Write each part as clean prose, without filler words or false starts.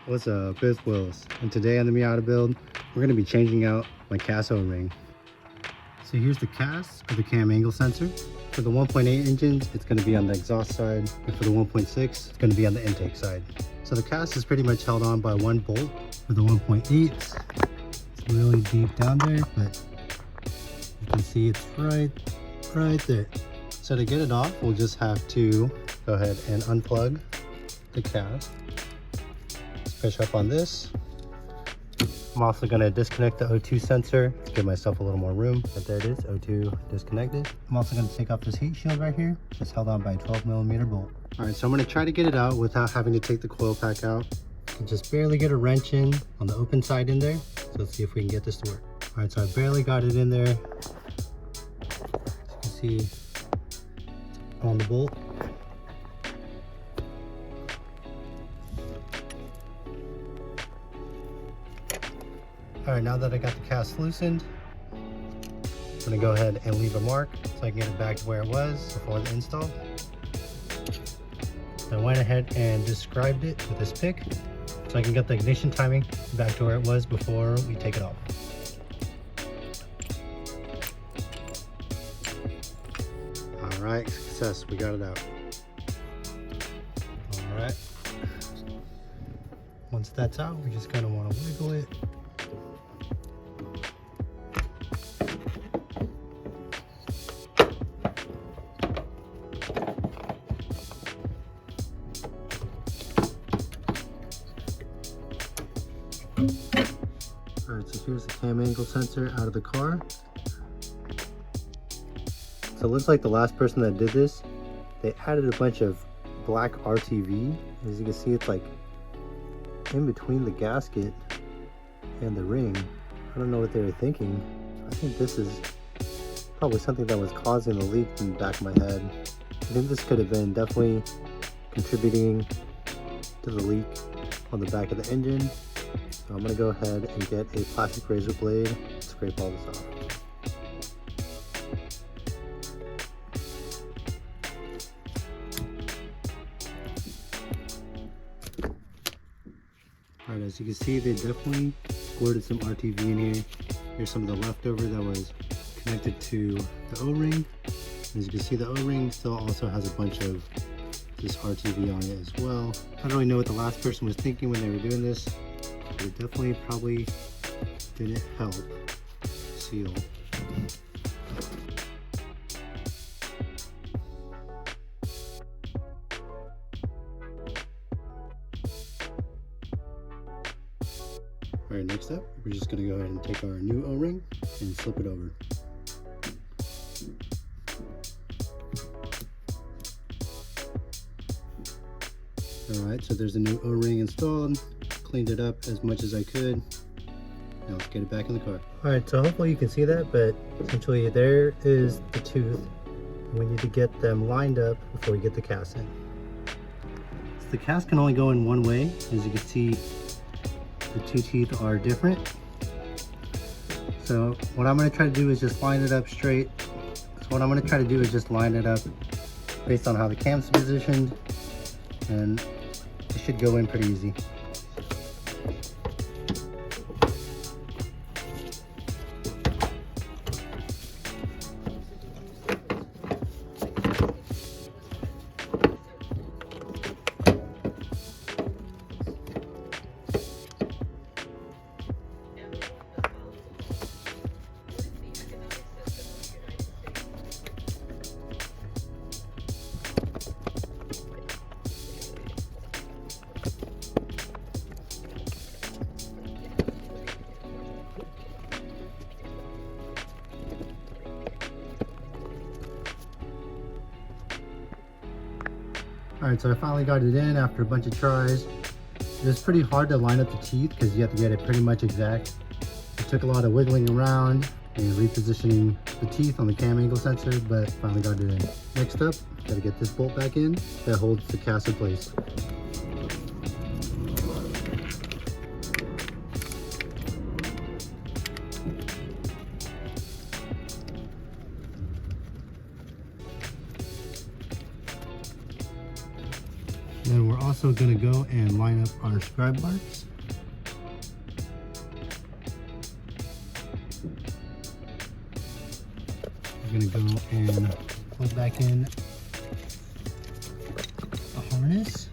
What's up, it's Wills, and today on the Miata build, we're going to be changing out my CAS O-Ring. So here's the CAS, or the cam angle sensor. For the 1.8 engines, it's going to be on the exhaust side, and for the 1.6, it's going to be on the intake side. So the CAS is pretty much held on by one bolt. For the 1.8, it's really deep down there, but you can see it's right there. So to get it off, we'll just have to go ahead and unplug the CAS. Push up on this. I'm also going to disconnect the O2 sensor to give myself a little more room, but there it is, O2 disconnected. I'm also going to take off this heat shield right here, just held on by a 12mm bolt. All right, so I'm going to try to get it out without having to take the coil pack out. I can just barely get a wrench in on the open side in there. So let's see if we can get this to work. All right, so I barely got it in there. As you can see on the bolt. All right, now that I got the CAS loosened, I'm gonna go ahead and leave a mark so I can get it back to where it was before the install. I went ahead and described it with this pick so I can get the ignition timing back to where it was before we take it off. All right, success, we got it out. All right, once that's out, we just kind of want to wiggle it. Alright, so here's the cam angle sensor out of the car. So it looks like the last person that did this, they added a bunch of black RTV. As you can see, it's like in between the gasket and the ring. I don't know what they were thinking. I think this is probably something that was causing the leak in the back of my head. I think this could have been definitely contributing to the leak on the back of the engine. So I'm going to go ahead and get a plastic razor blade and scrape all this off. Alright, as you can see, they definitely squirted some RTV in here. Here's some of the leftover that was connected to the O-ring. As you can see, the O-ring still also has a bunch of this RTV on it as well. I don't really know what the last person was thinking when they were doing this. It definitely probably didn't help seal. Alright, next up, we're just going to go ahead and take our new O-ring and slip it over. Alright, so there's a new O-ring installed. Cleaned it up as much as I could. Now let's get it back in the car. Alright, so hopefully you can see that, but essentially there is the tooth. We need to get them lined up before we get the CAS in. So the CAS can only go in one way. As you can see, the two teeth are different. So what I'm going to try to do is just line it up straight. So what I'm going to try to do is just line it up based on how the cam's positioned, and it should go in pretty easy. Alright, so I finally got it in after a bunch of tries. It was pretty hard to line up the teeth because you have to get it pretty much exact. It took a lot of wiggling around and repositioning the teeth on the cam angle sensor, but finally got it in. Next up, gotta get this bolt back in that holds the CAS in place. also gonna go and line up our scribe marks. We're gonna go and plug back in the harness.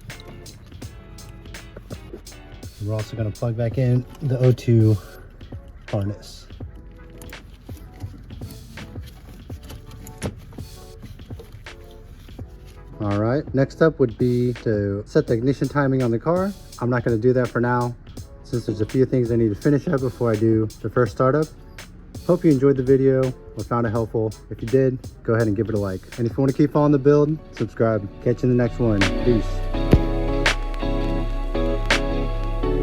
We're also going to plug back in the O2 harness. All right, next up would be to set the ignition timing on the car. I'm not going to do that for now, since there's a few things I need to finish up before I do the first startup. Hope you enjoyed the video or found it helpful. If you did, go ahead and give it a like. And if you want to keep following the build, subscribe. Catch you in the next one. Peace.